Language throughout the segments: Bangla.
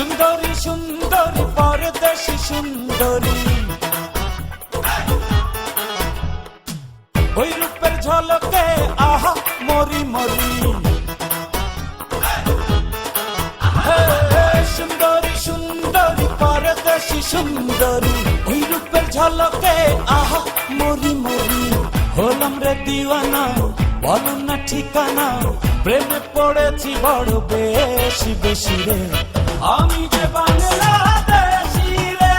সুন্দরী সুন্দরী পরদেশী সুন্দরী, ওই রূপের ঝলকে আহা মরি মরি। সুন্দরী সুন্দরী পরদেশী সুন্দরী, ওই রূপের ঝলকে আহা মরি মরি। হলাম রে দিওয়ানা, বলো না ঠিকানা, প্রেমে পড়েছি বড় বেশি বেশি রে। আমি যে বাংলাদেশি রে,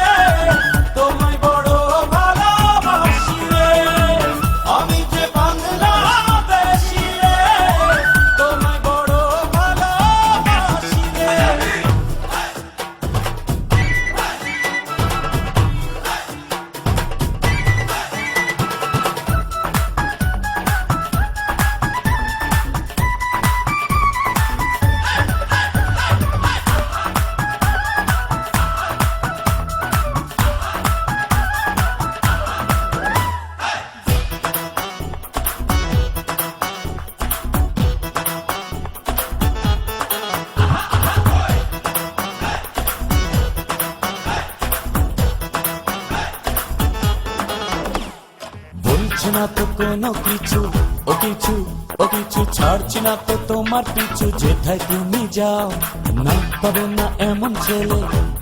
তোমায় বড় ভালোবাসি রে। আমি যে বাংলাদেশি রে, তোমায় বড় ভালোবাসি রে। বলছি না তো কোনো কিছু, ও কিছু ও কিছু ছাড়ছি না তো তোমার পিছু। যেথায় তুমি যাও না পাবো না এমন ছেলে,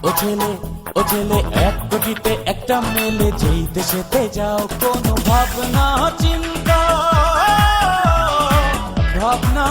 ও ছেলে ও ছেলে, এক কোটিতে একটা মেলে। যেই দেশেতে যাও কোনো ভাবনা চিন্তা, ভাবনা